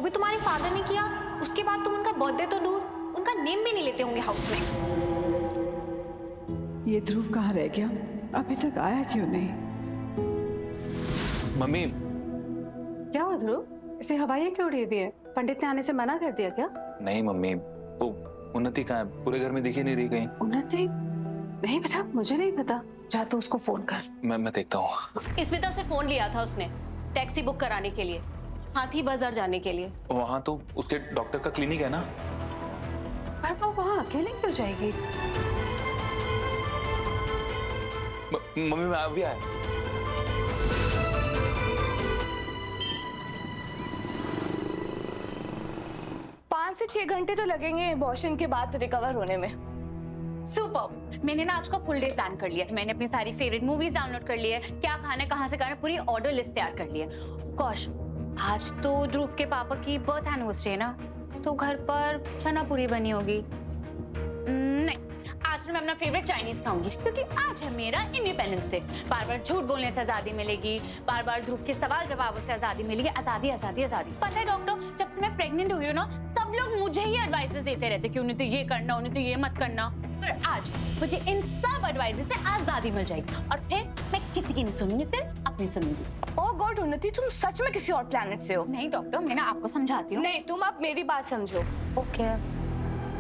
भी तुम्हारे फादर ने किया, उसके बाद तुम उनका बर्थडे तो दूर, उनका नेम भी नहीं लेते होंगे हाउस में। ये ध्रुव कहाँ रह गया? अभी तक आया क्यों नहीं? मम्मी, क्या हुआ ध्रुव? इसे हवाइयाँ क्यों उड़ी हुई है? पंडित ने आने से मना कर दिया क्या? नहीं मम्मी, वो उन्नति कहाँ है? पूरे घर में दिख ही नहीं रही कहीं। उन्नति? नहीं बेटा, मुझे नहीं पता। जा तू उसको फोन कर। मैं देखता हूँ। स्मिता से फोन लिया था उसने, टैक्सी बुक कराने के लिए, हाथी बाजार जाने के लिए। वहाँ तो उसके डॉक्टर का क्लिनिक है ना। पर वो वहाँ अकेले क्यों जाएगी? मम्मी मैं अभी आया। पाँच से 6 घंटे तो लगेंगे अबॉर्शन के बाद रिकवर होने में। सुपर। मैंने ना आज का फुल डे प्लान कर लिया है। मैंने अपनी सारी फेवरेट मूवीज डाउनलोड कर ली है, क्या खाना है कहाँ से खाना है, पूरी ऑर्डर लिस्ट तैयार कर ली है। कौश, आज तो ध्रुव के पापा की बर्थ एनिवर्सरी है ना, तो घर पर चना पूरी बनी होगी। नहीं, आज मैं अपना फेवरेट चाइनीज खाऊंगी, क्योंकि आज है मेरा इंडिपेंडेंस डे। बार बार झूठ बोलने से आजादी मिलेगी, बार बार ध्रुव के सवाल जवाबों से आजादी मिलेगी। आजादी आजादी आजादी। पता है डॉक्टर, जब से मैं प्रेग्नेंट हुई हूँ ना, सब लोग मुझे ही एडवाइसेस देते रहते कि उन्हें तो ये करना, उन्हें तो ये मत करना। पर आज मुझे इन सब एडवाइसेस से आजादी मिल जाएगी और फिर मैं किसी की नहीं सुनूंगी, सिर्फ अपनी सुनूंगी। ओह गॉड उन्नति, तुम सच में किसी और प्लेनेट से हो? नहीं डॉक्टर, मैं ना आपको समझाती हूँ। नहीं, तुम अब मेरी बात समझो। ओके।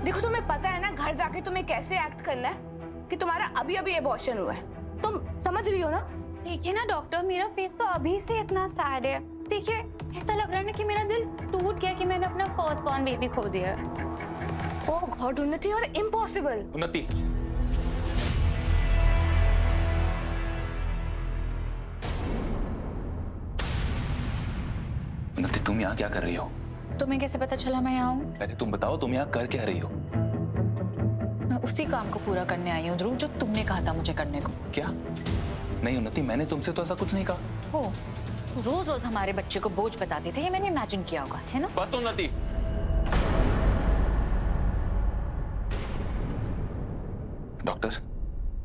देखो, तुम्हें पता है ना घर जाके तुम्हें कैसे एक्ट करना है कि तुम्हारा अभी अभी अबॉर्शन हुआ है। तुम समझ रही हो ना? देखिए ना डॉक्टर, मेरा फेस तो अभी से इतना सैड है। देखिए, ऐसा लग रहा है ना कि मेरा दिल टूट गया कि मैंने अपना फर्स्ट बॉर्न बेबी खो दिया। ओह गॉड उन्नति, और इम्पॉसिबल। उन्नति, उन्नति तुम यहाँ क्या कर रही हो? तुम्हें कैसे पता चला मैं यहाँ हूँ? पहले तुम बताओ, तुम यहाँ कर क्या रही हो? मैं उसी काम को पूरा करने आई हूँ ध्रुव, जो तुमने कहा था मुझे करने को। क्या? नहीं उन्नति, मैंने तुमसे तो ऐसा कुछ नहीं कहा। हो, रोज रोज हमारे बच्चे को बोझ बताते थे, ये मैंने इमेजिन किया होगा, है ना? बस उन्नति, डॉक्टर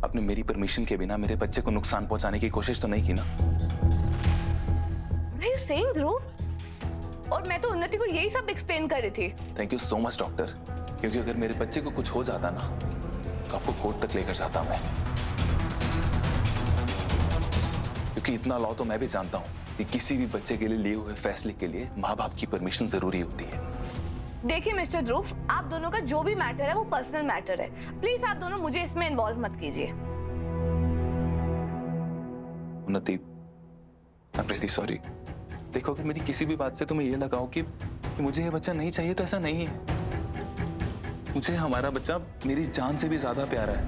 आपने मेरी परमिशन के बिना मेरे बच्चे को नुकसान पहुंचाने की कोशिश तो नहीं की ना? What are you saying, ध्रुव? और मैं तो उन्नति को यही सब एक्सप्लेन कर रही थी। Thank you so much doctor, क्योंकि अगर मेरे बच्चे को कुछ हो जाता ना तो आपको कोर्ट तक लेकर जाता मैं। क्योंकि इतना लॉ तो मैं भी जानता हूँ कि किसी भी बच्चे के लिए हुए फैसले के लिए माँ बाप की परमिशन जरूरी होती है। देखिए मिस्टर ध्रुव, आप दोनों का जो भी मैटर है वो पर्सनल मैटर है। प्लीज आप दोनों मुझे इसमें इन्वॉल्व मत कीजिए। उन्नति, आई एम रियली सॉरी। देखो, अगर मेरी किसी भी बात से तुम्हें ये लगा हो कि मुझे ये बच्चा नहीं चाहिए, तो ऐसा नहीं है। मुझे हमारा बच्चा मेरी जान से भी ज्यादा प्यारा है।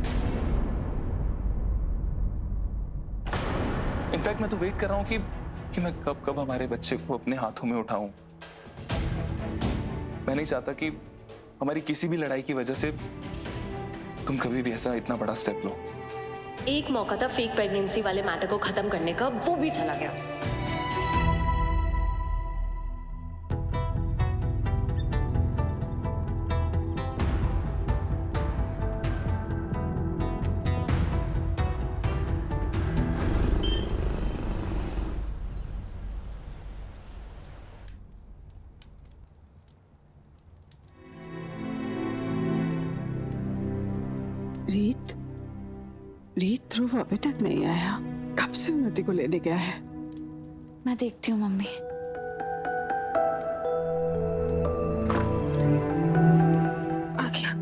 इनफैक्ट मैं तो वेट कर रहा हूँ कि मैं कब कब हमारे बच्चे को अपने हाथों में उठाऊं। मैं नहीं चाहता कि हमारी किसी भी लड़ाई की वजह से तुम कभी भी ऐसा इतना बड़ा स्टेप लो। एक मौका था फेक प्रेगनेंसी वाले मैटर को खत्म करने का, वो भी चला गया। रीत, ध्रुव अभी तक नहीं आया। कब से उन्नति को लेने गया है? मैं देखती हूँ मम्मी। आ गया।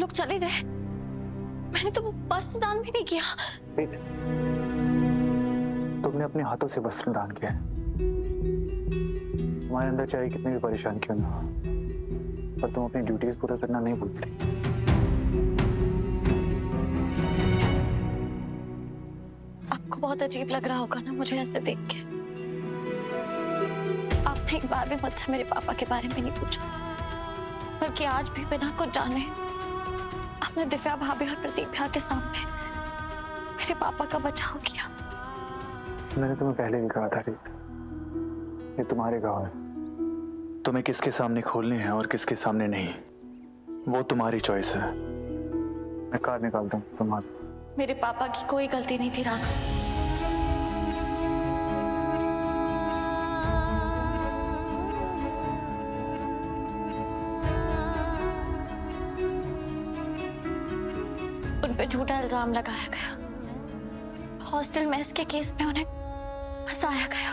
लोग चले गए, मैंने तो वस्त्र दान भी नहीं किया। रीत, तुमने अपने हाथों से वस्त्र दान किया है। तुम्हारे अंदर चाहे कितनी भी परेशान क्यों ना हो, पर तुम अपनी ड्यूटीज पूरा करना नहीं भूलती। आपको बहुत अजीब लग रहा होगा ना मुझे ऐसे देख के। आपने एक बार भी मुझसे मेरे पापा के बारे में नहीं पूछा, बल्कि आज भी बिना कुछ जाने आपने दिव्या भाभी और प्रदीप भैया के सामने मेरे पापा का बचाव किया। मैंने तुम्हें पहले भी कहा था रीत, ये तुम्हारे गाँव है, तुम्हें किसके सामने खोलने हैं और किसके सामने नहीं, वो तुम्हारी चॉइस है। मैं कार निकालता हूँ तुम्हारा। मेरे पापा की कोई गलती नहीं थी राघव। उन पे झूठा इल्जाम लगाया गया, हॉस्टल मेस के केस में उन्हें फंसाया गया।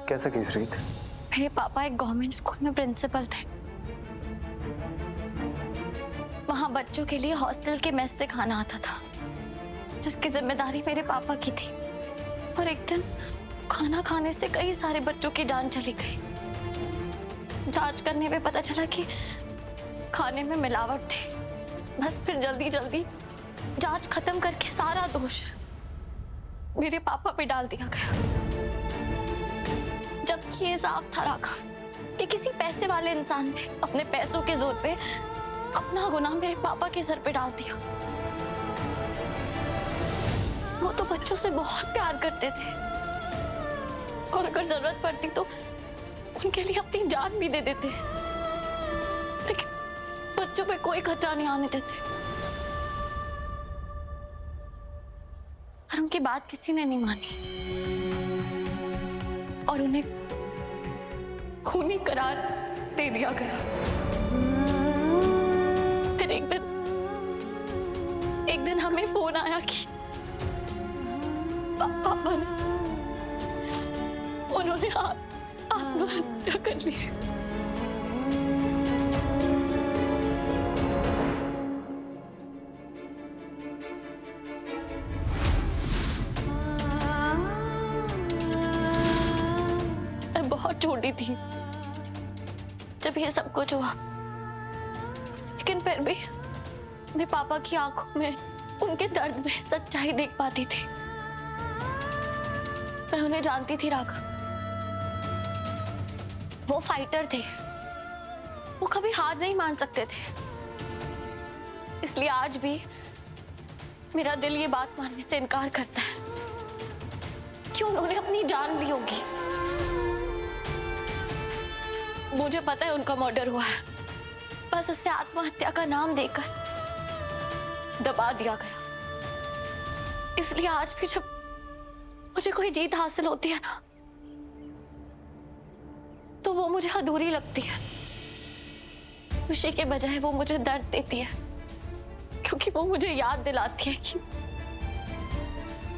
कैसा केस रीत? मेरे पापा एक गवर्नमेंट स्कूल में प्रिंसिपल थे। वहां बच्चों के लिए हॉस्टल के मेस से खाना आता था, जिसकी जिम्मेदारी मेरे पापा की थी। और एक दिन खाना खाने से कई सारे बच्चों की जान चली गई। जांच करने में पता चला कि खाने में मिलावट थी। बस फिर जल्दी जल्दी जांच खत्म करके सारा दोष मेरे पापा पे डाल दिया गया, जबकि ये साफ था राघव कि किसी पैसे वाले इंसान ने अपने पैसों के जोर पे अपना गुनाह मेरे पापा के सर पे डाल दिया। वो तो बच्चों से बहुत प्यार करते थे और अगर जरूरत पड़ती तो उनके लिए अपनी जान भी दे देते, लेकिन बच्चों पे कोई खतरा नहीं आने देते। और उनकी बात किसी ने नहीं मानी और उन्हें खूनी करार दे दिया गया। फिर एक दिन हमें फोन आया कि पापा ने उन्होंने आत्महत्या कर ली। मैं बहुत छोटी थी जब ये सब कुछ हुआ, लेकिन फिर भी मेरे पापा की आंखों में, उनके दर्द में सच्चाई देख पाती थी। मैं उन्हें जानती थी राघव, वो फाइटर थे, वो कभी हार नहीं मान सकते थे। इसलिए आज भी मेरा दिल ये बात मानने से इनकार करता है कि उन्होंने अपनी जान ली होगी। मुझे पता है उनका मर्डर हुआ है, बस उसे आत्महत्या का नाम देकर दबा दिया गया। इसलिए आज भी जब मुझे कोई जीत हासिल होती है ना, तो वो मुझे अधूरी लगती है। खुशी के बजाय वो मुझे दर्द देती है, क्योंकि वो मुझे याद दिलाती है कि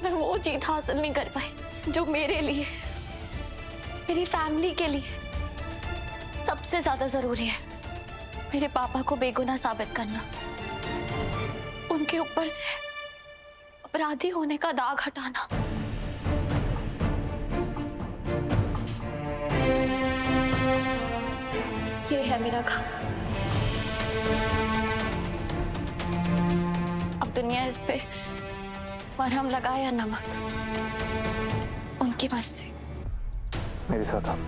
मैं वो जीत हासिल नहीं कर पाई जो मेरे लिए, मेरी फैमिली के लिए सबसे ज्यादा जरूरी है। मेरे पापा को बेगुनाह साबित करना, उनके ऊपर से अपराधी होने का दाग हटाना। ये है मेरा काम। अब दुनिया इस पे मरहम लगाए या नमक, उनकी मर्जी। मेरे साथ आप।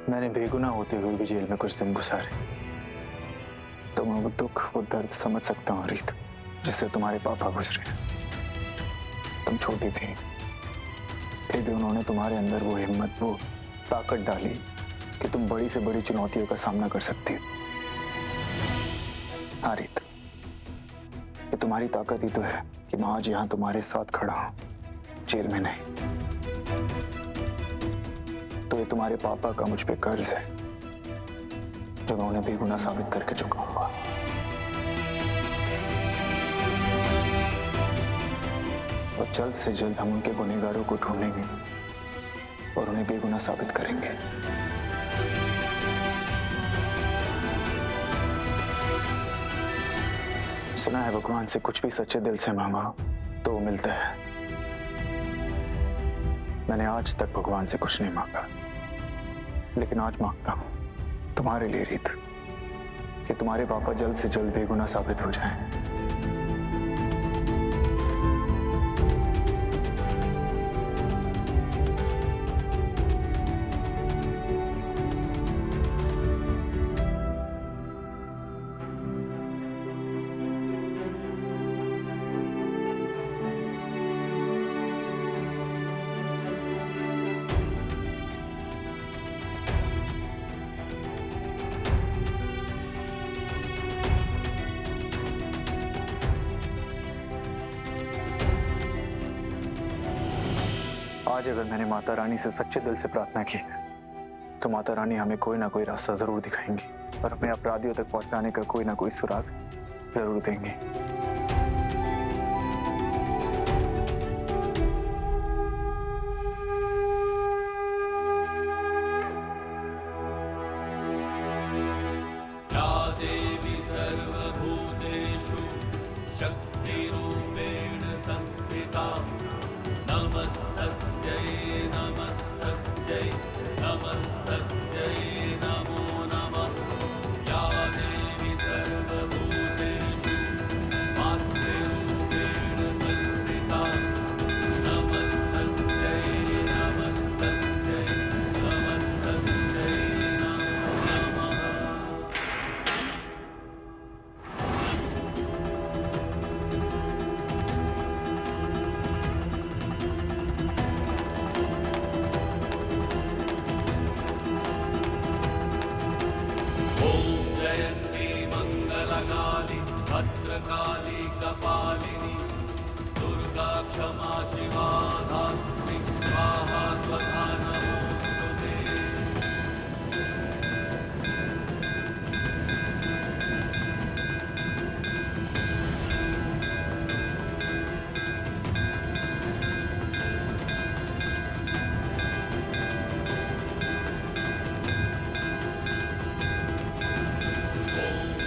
मैंने बेगुनाह होते हुए भी जेल में कुछ दिन गुजारे, तो मैं वो दुख, वो दर्द समझ सकता हूँ रीत, जिससे तुम्हारे पापा गुजरे। तुम छोटी थी, फिर भी उन्होंने तुम्हारे अंदर वो हिम्मत, वो ताकत डाली कि तुम बड़ी से बड़ी चुनौतियों का सामना कर सकती हो। हाँ रीत, ये तुम्हारी ताकत ही तो है कि मैं आज यहाँ तुम्हारे साथ खड़ा हूँ, जेल में नहीं। तो ये तुम्हारे पापा का मुझ पे कर्ज है, जो मैं उन्हें बेगुनाह साबित करके चुका हूँ। और जल्द से जल्द हम उनके गुनहगारों को ढूंढेंगे और उन्हें बेगुनाह साबित करेंगे। सुना है भगवान से कुछ भी सच्चे दिल से मांगो तो वो मिलता है। मैंने आज तक भगवान से कुछ नहीं मांगा, लेकिन आज मांगता हूं तुम्हारे लिए रीत, कि तुम्हारे पापा जल्द से जल्द बेगुनाह साबित हो जाएं। आज अगर मैंने माता रानी से सच्चे दिल से प्रार्थना की तो माता रानी हमें कोई ना कोई रास्ता जरूर दिखाएंगी और हमें अपराधियों तक पहुंचाने का कोई ना कोई सुराग जरूर देंगी। या देवी सर्वभूतेषु शक्तिरूपेण संस्थिता नमस्तस्यै नमस्तस्यै नमस्तस्यै नमो नमः। या देवी सर्वभूतेषु मातृरूपेण संस्थिता नमस्तस्यै नमस्तस्यै नमस्तस्यै नमो नमः। जयन्ती मंगलकाली भद्रकाली कपालिनी दुर्गा क्षमा शिवा धात्री स्वाहा स्वधा नमोस्तुते।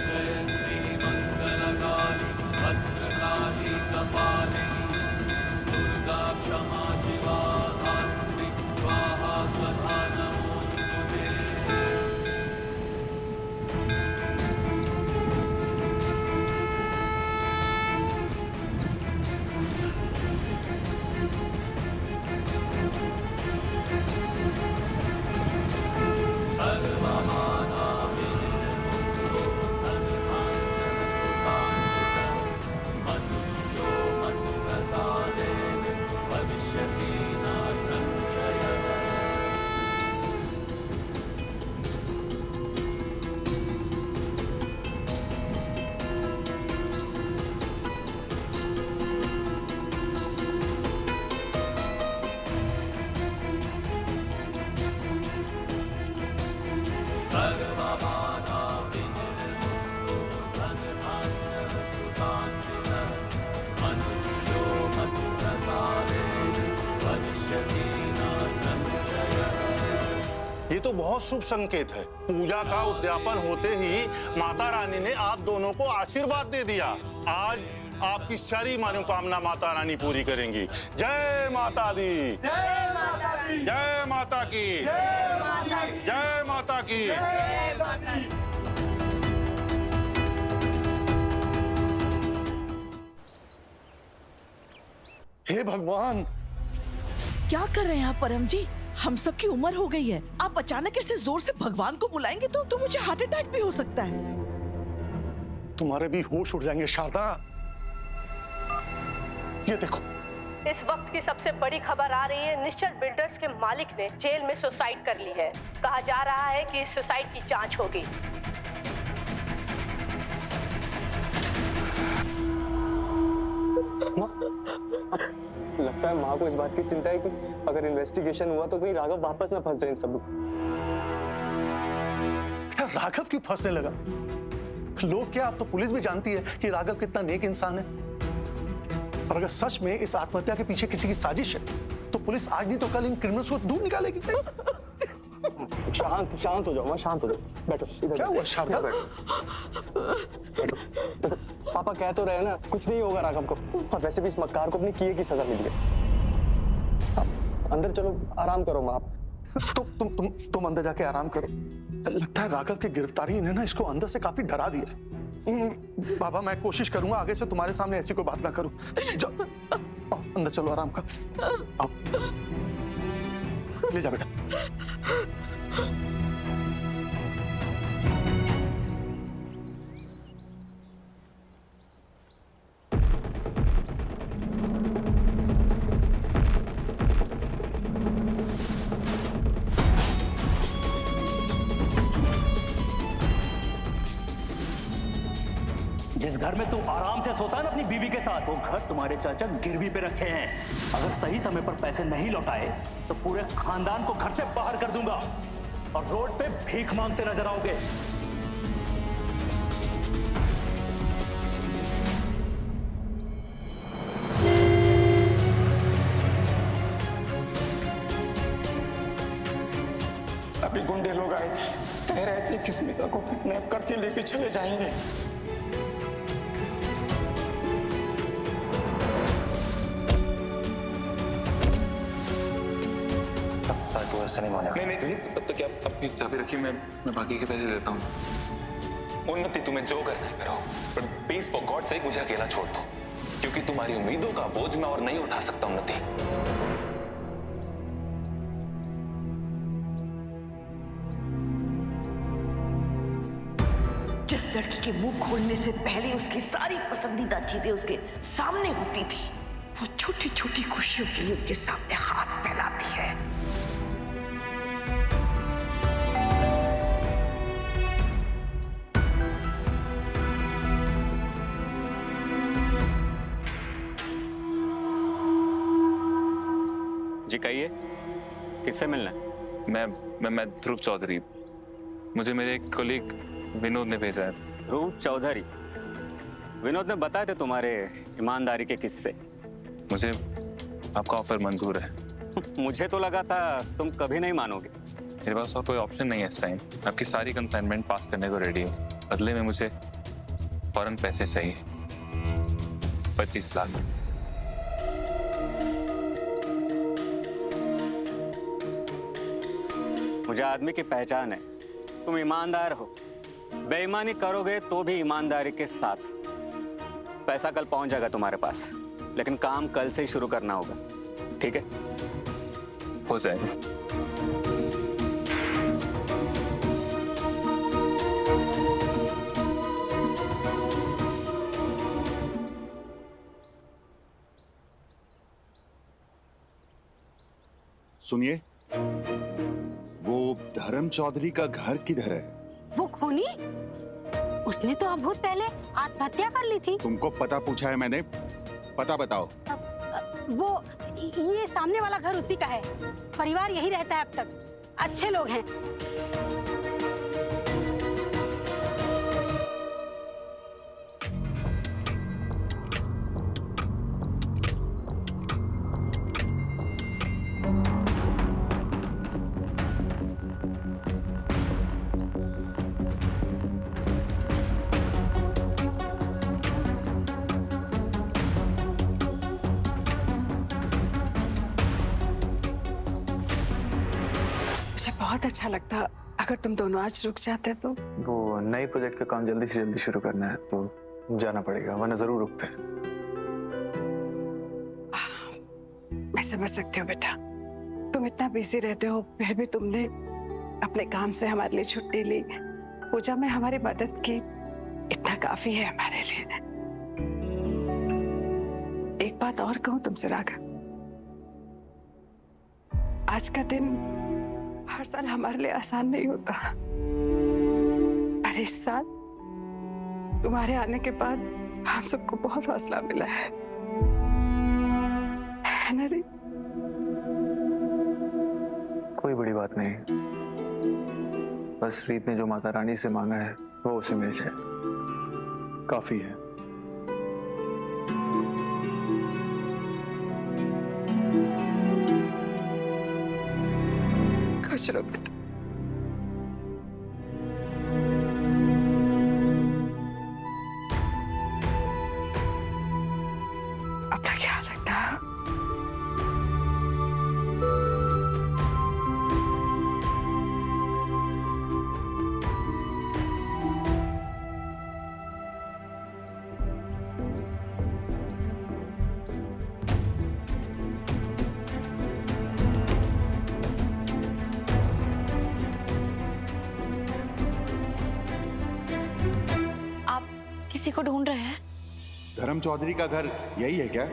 जयन्ती मंगलकाली भद्रकाली कपालिनी दुर्गा क्षमा शिवा धात्री स्वाहा स्वधा नमोस्तुते। मनुष्यो मनुप्रसादेन भविष्यति न संशयः। सर्वबाधा विनिर्मुक्तो धनधान्यसुखान्वितः मनुष्यो मत्प्रसादेन भविष्यति न संशयः। ये तो बहुत शुभ संकेत है। पूजा का उद्यापन होते ही माता रानी ने आप दोनों को आशीर्वाद दे दिया। आज आपकी सारी मनोकामना माता रानी पूरी करेंगी। जय माता दी, जय माता की, जय माता की, जय माता की। हे भगवान, क्या कर रहे हैं आप परम जी? हम सब की उम्र हो गई है, आप अचानक ऐसे जोर से भगवान को बुलाएंगे तो मुझे हार्ट अटैक भी हो सकता है। तुम्हारे भी होश उड़ जाएंगे शारदा। ये देखो, इस वक्त की सबसे बड़ी खबर आ रही है। निश्चल बिल्डर्स के मालिक ने जेल में सुसाइड कर ली है। कहा जा रहा है कि इस सुसाइड की जांच होगी। लगता है माँ को इस बात की चिंता है कि अगर इन्वेस्टिगेशन हुआ तो कहीं राघव वापस ना फंस जाए इन सब। राघव क्यों फंसने लगा? लोग क्या, अब तो पुलिस भी जानती है कि राघव कितना नेक इंसान है। और अगर सच में इस आत्महत्या के पीछे किसी की साजिश है तो पुलिस आज नहीं तो कल इन क्रिमिनल्स को ढूंढ निकालेगी। शांत शांत हो जाओ, माँ शांत हो जाओ, बैठो इधर। क्या हुआ शारदा? बैठो। देखो, पापा कह तो रहे हैं ना कुछ नहीं होगा राघव को, और वैसे भी इस मक्कार को अपने किए की सजा मिली है। अंदर चलो, आराम करो माँ। तुम अंदर जाके आराम करो। लगता है राघव की गिरफ्तारी ने ना इसको अंदर से काफी डरा दिया। बाबा मैं कोशिश करूंगा आगे से तुम्हारे सामने ऐसी कोई बात ना करूं। आओ, अंदर चलो, आराम करो। आओ, ले जा बेटा। जिस घर में तू आराम से सोता है ना अपनी बीवी के साथ, वो घर तुम्हारे चाचा गिरवी पे रखे हैं। अगर सही समय पर पैसे नहीं लौटाए तो पूरे खानदान को घर से बाहर कर दूंगा और रोड पे भीख मांगते नजर आओगे। अभी गुंडे लोग आए थे, कह रहे थे कि स्मिता को किडनैप करके लेके चले जाएंगे। तो ऐसा नहीं मानेगा। नहीं, तब तक क्या अपनी चाबी रखी, मैं बाकी के पैसे देता हूँ। उन्नति तुम्हें जो करना है करो, पर प्लीज फॉर गॉड सेक मुझे अकेला छोड़ दो, क्योंकि तुम्हारी उम्मीदों का बोझ मैं और नहीं उठा सकता उन्नति। जिस लड़की के मुंह खोलने से पहले उसकी सारी पसंदीदा चीजें उसके सामने होती थी, वो छोटी छोटी खुशियों के लिए उनके सामने हाथ फैलाती है। जी कहिए, किससे मिलना है? मैं ध्रुव चौधरी। मुझे मेरे एक कोलीग विनोद ने भेजा है। ध्रुव चौधरी? विनोद ने बताए थे तुम्हारे ईमानदारी के किस्से। मुझे आपका ऑफर मंजूर है। मुझे तो लगा था तुम कभी नहीं मानोगे। मेरे पास और कोई ऑप्शन नहीं है इस टाइम। आपकी सारी कंसाइनमेंट पास करने को रेडी हूँ। बदले में मुझे फौरन पैसे चाहिए, 25 लाख। मुझे आदमी की पहचान है, तुम ईमानदार हो। बेईमानी करोगे तो भी ईमानदारी के साथ। पैसा कल पहुंच जाएगा तुम्हारे पास, लेकिन काम कल से ही शुरू करना होगा, ठीक है? हो जाएगा। सुनिए, वो धर्म चौधरी का घर किधर है? वो खूनी? उसने तो अब बहुत पहले आत्महत्या कर ली थी। तुमको पता पूछा है मैंने, पता बताओ। वो ये सामने वाला घर उसी का है। परिवार यही रहता है अब तक। अच्छे लोग हैं। बहुत अच्छा लगता अगर तुम दोनों आज रुक जाते तो। वो नए प्रोजेक्ट का काम जल्दी से जल्दी शुरू करना है तो जाना पड़ेगा, वरना जरूर रुकते हैं। मैं समझ सकती हूँ बेटा, तुम इतना बिजी रहते हो, फिर भी तुमने अपने काम से हमारे लिए छुट्टी ली, पूजा में हमारी मदद की, इतना काफी है हमारे लिए। एक बात और कहूँ तुमसे राघव, आज का दिन हर साल हमारे लिए आसान नहीं होता, पर इस साल तुम्हारे आने के बाद हम सबको बहुत हौसला मिला है ना रीत? कोई बड़ी बात नहीं, बस रीत ने जो माता रानी से मांगा है वो उसे मिल जाए, काफी है। खुश रहो बेटा। अपना ख्याल रखना। आप किसी को ढूंढ रहे हैं? धर्म चौधरी का घर यही है क्या?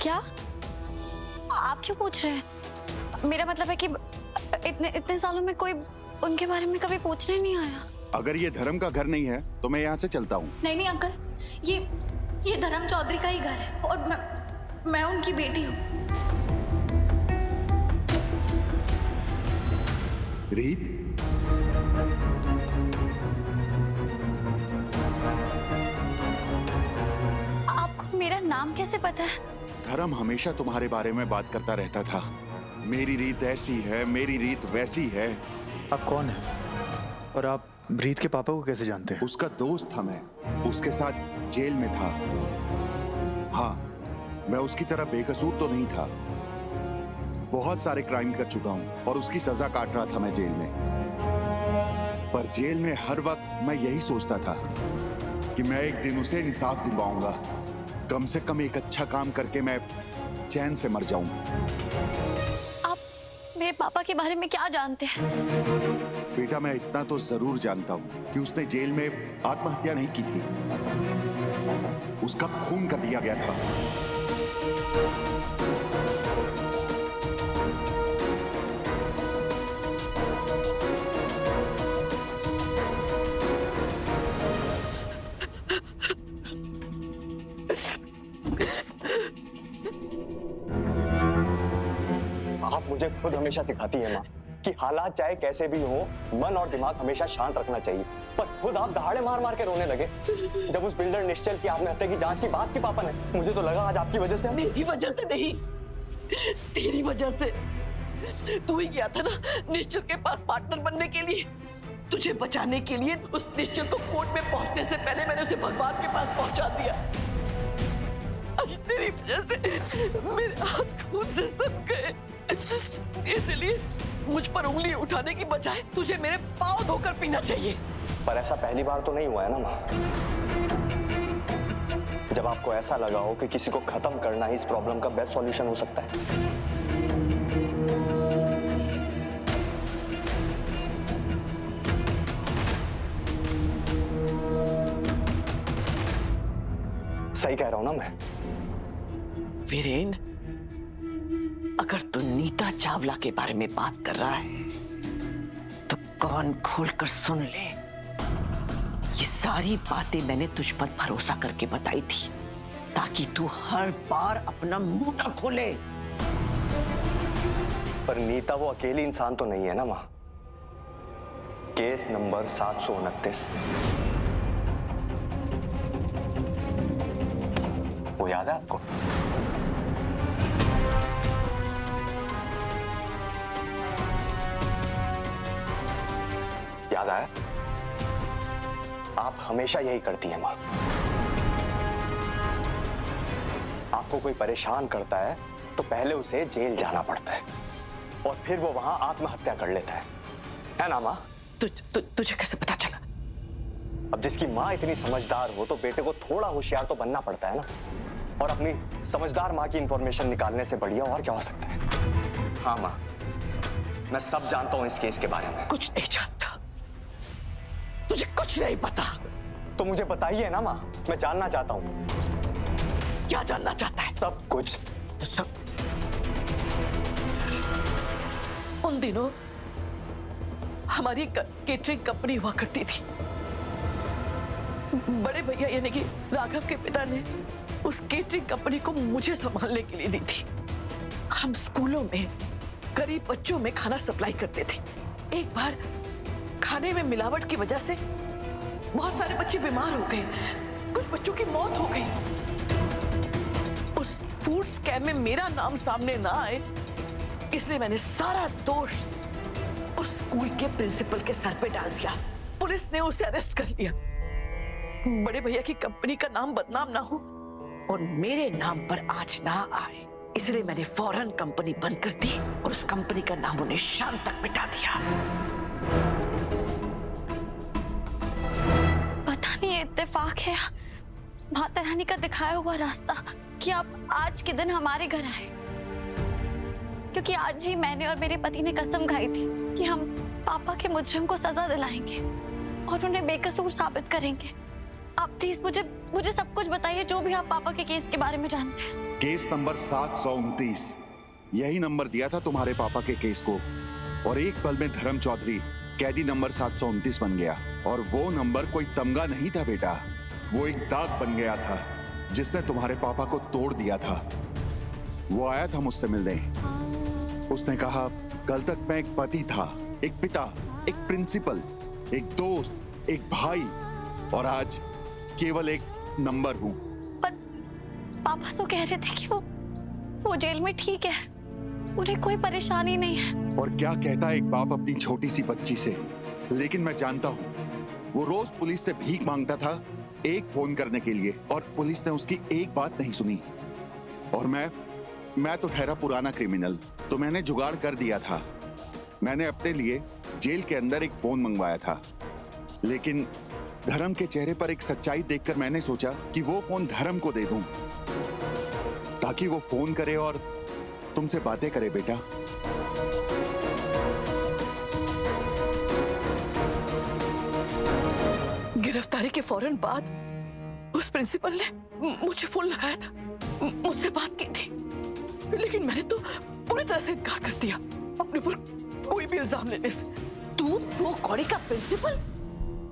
क्या? आप क्यों पूछ रहे हैं? मेरा मतलब है कि इतने सालों में कोई उनके बारे में कभी पूछने नहीं आया। अगर ये धर्म का घर नहीं है तो मैं यहाँ से चलता हूँ। नहीं नहीं अंकल, ये धर्म चौधरी का ही घर है और मैं उनकी बेटी हूँ। रीत, आपको मेरा नाम कैसे पता है? धर्म हमेशा तुम्हारे बारे में बात करता रहता था। मेरी रीत ऐसी है, मेरी रीत वैसी है। आप कौन है और आप रीत के पापा को कैसे जानते हैं? उसका दोस्त था मैं, उसके साथ जेल में था। हाँ, मैं उसकी तरह बेकसूर तो नहीं था। बहुत सारे क्राइम कर चुका हूं और उसकी सजा काट रहा था मैं जेल में। पर जेल में हर वक्त मैं यही सोचता था कि मैं एक दिन उसे इंसाफ दिलवाऊंगा। कम से कम एक अच्छा काम करके मैं चैन से मर जाऊं। आप मेरे पापा के बारे में क्या जानते हैं? बेटा, मैं इतना तो जरूर जानता हूं कि उसने जेल में आत्महत्या नहीं की थी, उसका खून कर दिया गया था। आप मुझे खुद हमेशा सिखाती है माँ कि हालात चाहे कैसे भी हो, मन और दिमाग हमेशा शांत रखना चाहिए। पर खुद आप दहाड़े मार मार के रोने लगे जब उस बिल्डर निश्चल की आत्महत्या की जांच की बात की पापा ने। मुझे तो लगा आज आपकी वजह से। मेरी वजह से नहीं, तेरी वजह से। तू ही गया था ना निश्चल के पास पार्टनर बनने के लिए। तुझे बचाने के लिए उस निश्चल को कोर्ट में पहुंचने से पहले मैंने उसे भगवान के पास पहुंचा दिया। आज तेरी वजह से मेरे हाथ खून से सड़ गए। इसलिए मुझ पर उंगली उठाने की बजाय तुझे मेरे पाँव धोकर पीना चाहिए। पर ऐसा पहली बार तो नहीं हुआ है ना माँ, जब आपको ऐसा लगा हो कि किसी को खत्म करना ही इस प्रॉब्लम का बेस्ट सॉल्यूशन हो सकता है। सही कह रहा हूं ना मैं? वीरेन, अगर तू नीता चावला के बारे में बात कर रहा है तो कान खोलकर सुन ले। ये सारी बातें मैंने तुझ पर भरोसा करके बताई थी ताकि तू हर बार अपना मुंह न खोले। पर नीता वो अकेली इंसान तो नहीं है ना माँ। केस नंबर 729 वो याद है आपको? याद आया? आप हमेशा यही करती हैं माँ। आपको कोई परेशान करता है तो पहले उसे जेल जाना पड़ता है और फिर वो वहां आत्महत्या कर लेता है ना माँ? तुझे कैसे पता चला? अब जिसकी माँ इतनी समझदार हो तो बेटे को थोड़ा होशियार तो बनना पड़ता है ना। और अपनी समझदार माँ की इंफॉर्मेशन निकालने से बढ़िया और क्या हो सकता है? हाँ माँ, मैं सब जानता हूँ इस केस के बारे में। कुछ नहीं जानता, तुझे कुछ नहीं पता। तो मुझे बताइए ना माँ, मैं जानना चाहता हूँ। क्या जानना चाहता है? सब कुछ। सब। उन दिनों हमारी केटरिंग कंपनी हुआ करती थी। बड़े भैया यानी कि राघव के पिता ने उस केटरिंग कंपनी को मुझे संभालने के लिए दी थी। हम स्कूलों में गरीब बच्चों में खाना सप्लाई करते थे। एक बार खाने में मिलावट की वजह से बहुत सारे बच्चे बीमार हो गए, कुछ बच्चों की मौत हो गई। फूड स्कैम में मेरा नाम सामने ना आए, इसलिए मैंने सारा दोष उस स्कूल के प्रिंसिपल के सर पे डाल दिया। पुलिस ने उसे अरेस्ट कर लिया। बड़े भैया की कंपनी का नाम बदनाम ना हो और मेरे नाम पर आज ना आए, इसलिए मैंने फौरन कंपनी बंद कर दी और उस कंपनी का नामो निशान तक मिटा दिया। पता नहीं इत्तेफाक है माता रानी का दिखाया हुआ रास्ता कि आप आज के दिन हमारे घर आए, क्योंकि आज ही मैंने और मेरे पति ने कसम खाई थी कि हम पापा के मुजरिम को सजा दिलाएंगे और उन्हें बेकसूर साबित करेंगे। आप प्लीज मुझे सब कुछ बताइए, जो भी आप पापा के केस के बारे में जानते हैं। केस नंबर 729, यही नंबर दिया था तुम्हारे पापा के केस को, और एक पल में धर्म चौधरी कैदी नंबर 729 बन गया। और वो नंबर कोई तमगा नहीं था बेटा, वो एक दाग बन गया था जिसने तुम्हारे पापा को तोड़ दिया था। वो आया था मुझसे मिलने, उसने कहा कल तक मैं एक पति था, एक पिता, एक प्रिंसिपल, एक दोस्त, एक भाई, और आज केवल एक नंबर हूं। पर पापा तो कह रहे थे कि वो जेल में ठीक है, उन्हें कोई परेशानी नहीं है। और क्या कहता है एक बाप अपनी छोटी सी बच्ची से। लेकिन मैं जानता हूं वो रोज पुलिस से भीख मांगता था एक फोन करने के लिए, और पुलिस ने उसकी एक बात नहीं सुनी। और मैं तो ठहरा पुराना क्रिमिनल, तो मैंने जुगाड़ कर दिया था। मैंने अपने लिए जेल के अंदर एक फोन मंगवाया था, लेकिन धर्म के चेहरे पर एक सच्चाई देखकर मैंने सोचा कि वो फोन धर्म को दे दूं, ताकि वो फोन करे और तुमसे बातें करे बेटा। गिरफ्तारी के फौरन बाद उस प्रिंसिपल ने मुझे फोन लगाया था, मुझसे बात की थी, लेकिन मैंने तो पूरी तरह से इनकार कर दिया अपने ऊपर कोई भी इल्जाम लेने से। तू कौड़ी का प्रिंसिपल,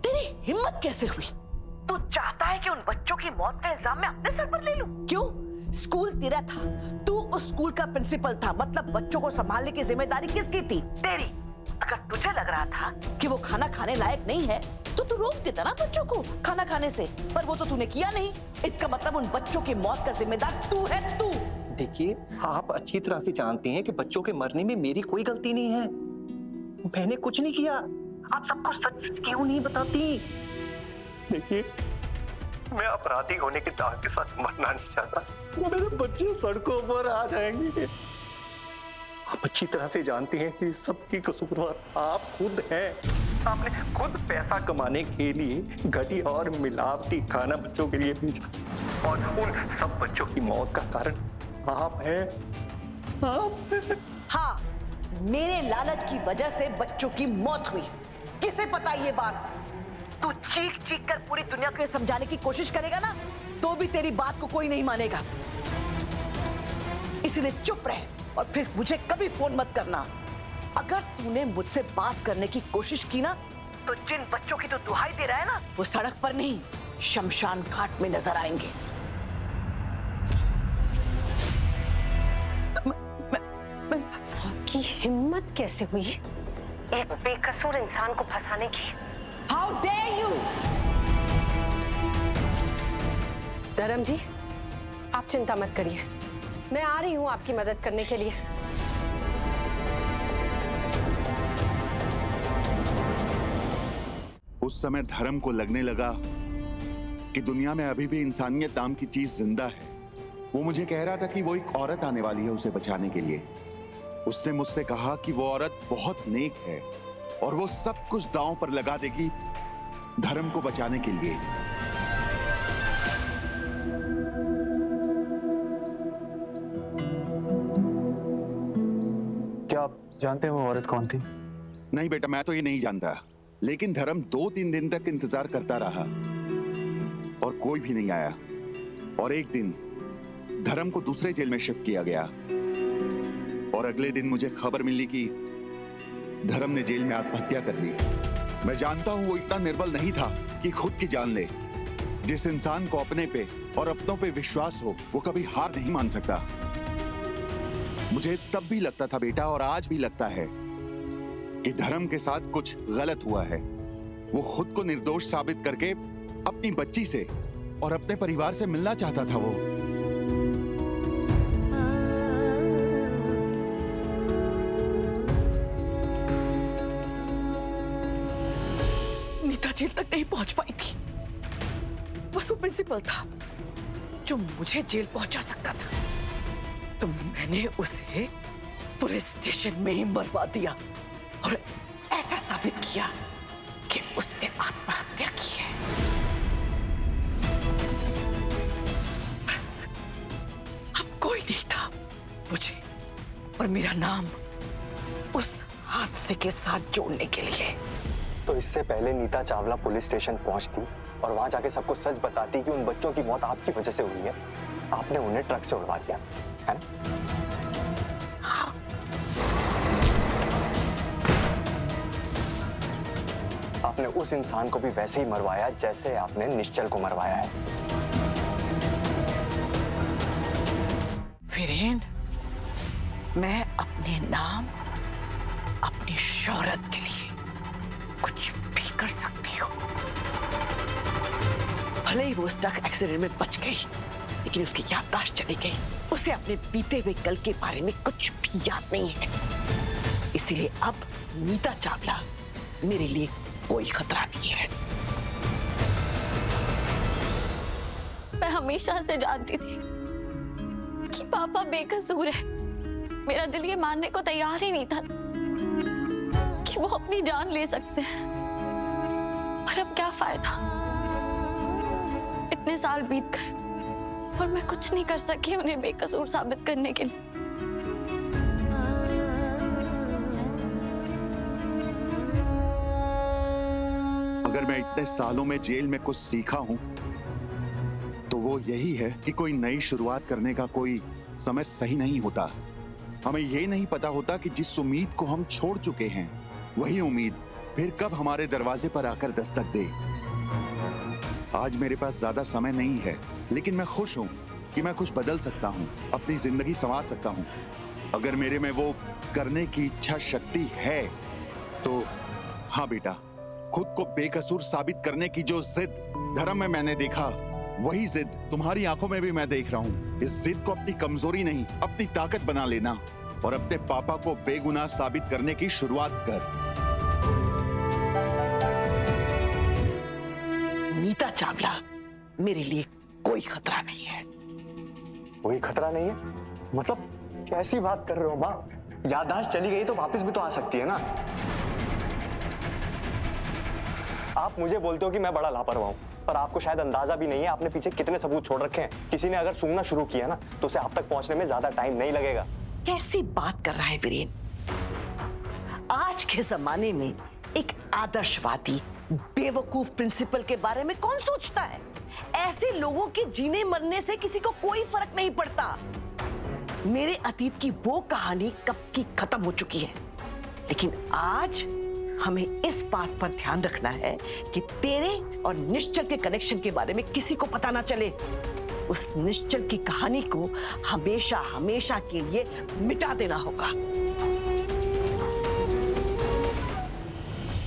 तेरी हिम्मत कैसे हुई? तू चाहता है कि उन बच्चों की मौत का इल्जाम मैं अपने सर पर ले लूं? क्यों? स्कूल तेरा था, तू उस स्कूल का प्रिंसिपल था, मतलब बच्चों को संभालने की जिम्मेदारी किसकी थी? तेरी। अगर तुझे लग रहा था कि वो खाना खाने लायक नहीं है तो तू रोक देता ना बच्चों को खाना खाने से, पर वो तो तूने किया नहीं। इसका मतलब उन बच्चों की मौत का जिम्मेदार तू है, तू। देखिए, आप अच्छी तरह से जानते हैं कि बच्चों के मरने में मेरी कोई गलती नहीं है, मैंने कुछ नहीं किया। आप सबको सच क्यों नहीं बताती? देखिए, मैं अपराधी होने के दाग के साथ मरना नहीं चाहता, मेरे बच्चे सड़कों पर आ जाएंगे। आप अच्छी तरह से जानते हैं कि सबकी कसूरवार आप खुद हैं। आपने खुद पैसा कमाने के लिए घटिया और मिलावटी खाना बच्चों के लिए भेजा, और उन सब बच्चों की मौत का कारण आप हैं। आप। हाँ, मेरे लालच की वजह से बच्चों की मौत हुई। किसे पता ये बात? तू चीख चीख कर पूरी दुनिया को समझाने की कोशिश करेगा ना, तो भी तेरी बात को कोई नहीं मानेगा। इसलिए चुप रह और फिर मुझे कभी फोन मत करना। अगर तूने मुझसे बात करने की कोशिश की ना, तो जिन बच्चों की तू दुहाई दे रहा है ना, वो सड़क पर नहीं, शमशान घाट में नजर आएंगे। आपकी हिम्मत कैसे हुई एक बेकसूर इंसान को फंसाने की? How dare you! धर्म जी, आप चिंता मत करिए, मैं आ रही हूँ आपकी मदद करने के लिए। उस समय धर्म को लगने लगा कि दुनिया में अभी भी इंसानियत नाम की चीज जिंदा है। वो मुझे कह रहा था कि वो एक औरत आने वाली है उसे बचाने के लिए। उसने मुझसे कहा कि वो औरत बहुत नेक है और वो सब कुछ दांव पर लगा देगी धर्म को बचाने के लिए। क्या आप जानते हैं वो औरत कौन थी? नहीं बेटा, मैं तो ये नहीं जानता, लेकिन धर्म 2-3 दिन तक इंतजार करता रहा और कोई भी नहीं आया। और एक दिन धर्म को दूसरे जेल में शिफ्ट किया गया और अगले दिन मुझे खबर मिली कि धर्म ने जेल में आत्महत्या कर ली। मैं जानता हूं वो इतना निर्बल नहीं था कि खुद की जान ले। जिस इंसान को अपने पे और अपनों पे विश्वास हो वो कभी हार नहीं मान सकता। मुझे तब भी लगता था बेटा, और आज भी लगता है कि धर्म के साथ कुछ गलत हुआ है। वो खुद को निर्दोष साबित करके अपनी बच्ची से और अपने परिवार से मिलना चाहता था। वो जेल तक नहीं पहुंच पाई थी। बस वो प्रिंसिपल था जो मुझे जेल पहुंचा सकता था, तो मैंने उसे पुलिस स्टेशन में ही मरवा दिया और ऐसा साबित किया कि उसने आत्महत्या की है। बस अब कोई नहीं था मुझे और मेरा नाम उस हादसे के साथ जोड़ने के लिए। तो इससे पहले नीता चावला पुलिस स्टेशन पहुंचती और वहां जाके सबको सच बताती कि उन बच्चों की मौत आपकी वजह से हुई है, आपने उन्हें ट्रक से उड़वा दिया, है ना? हाँ। आपने उस इंसान को भी वैसे ही मरवाया जैसे आपने निश्चल को मरवाया है। वीरेन, मैं अपने नाम, अपनी शोहरत के लिए कुछ भी कर सकती हूँ। भले ही वो उस ट्रक एक्सीडेंट में बच गई, लेकिन उसकी याददाश्त चली गई। उसे अपने बीते हुए कल के बारे में कुछ भी याद नहीं है। इसीलिए अब नीता चावला मेरे लिए कोई खतरा नहीं है। मैं हमेशा से जानती थी कि पापा बेकसूर है। मेरा दिल ये मानने को तैयार ही नहीं था कि वो अपनी जान ले सकते हैं। पर अब क्या फायदा, इतने साल बीत गए और मैं कुछ नहीं कर सकी उन्हें बेकसूर साबित करने के लिए। अगर मैं इतने सालों में जेल में कुछ सीखा हूं तो वो यही है कि कोई नई शुरुआत करने का कोई समय सही नहीं होता। हमें ये नहीं पता होता कि जिस उम्मीद को हम छोड़ चुके हैं वही उम्मीद फिर कब हमारे दरवाजे पर आकर दस्तक दे। आज मेरे पास ज्यादा समय नहीं है, लेकिन मैं खुश हूं कि मैं कुछ बदल सकता हूं, अपनी जिंदगी संवार सकता हूं। अगर मेरे में वो करने की इच्छा शक्ति है तो हाँ बेटा, खुद को बेकसूर साबित करने की जो जिद धर्म में मैंने देखा, वही जिद तुम्हारी आंखों में भी मैं देख रहा हूं। इस जिद को अपनी कमजोरी नहीं, अपनी ताकत बना लेना और अपने पापा को बेगुनाह साबित करने की शुरुआत कर। नीता चावला मेरे लिए कोई खतरा नहीं है। कोई खतरा नहीं है? मतलब कैसी बात कर रहे हो माँ? याददाश्त चली गई तो वापस भी तो आ सकती है ना। आप मुझे बोलते हो कि मैं बड़ा लापरवाह हूं, पर आपको शायद अंदाजा भी नहीं है आपने पीछे कितने सबूत छोड़ रखे हैं। किसी ने अगर सूंघना शुरू किया ना तो उसे आप तक पहुंचने में ज्यादा टाइम नहीं लगेगा। कैसी बात कर रहा है वीरेन? आज के जमाने में एक आदर्शवादी बेवकूफ प्रिंसिपल के बारे में कौन सोचता है? ऐसे लोगों के जीने मरने से किसी को कोई फर्क नहीं पड़ता। मेरे अतीत की वो कहानी कब की खत्म हो चुकी है, लेकिन आज हमें इस बात पर ध्यान रखना है कि तेरे और निश्चल के कनेक्शन के बारे में किसी को पता ना चले। उस निश्चल की कहानी को हमेशा हमेशा के लिए मिटा देना होगा।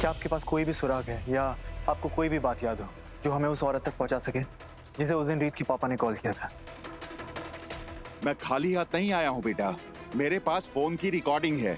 क्या आपके पास कोई भी सुराग है या आपको कोई भी बात याद हो जो हमें उस औरत तक पहुंचा सके जिसे उस दिन रीत की पापा ने कॉल किया था? मैं खाली हाथ नहीं आया हूं बेटा, मेरे पास फोन की रिकॉर्डिंग है।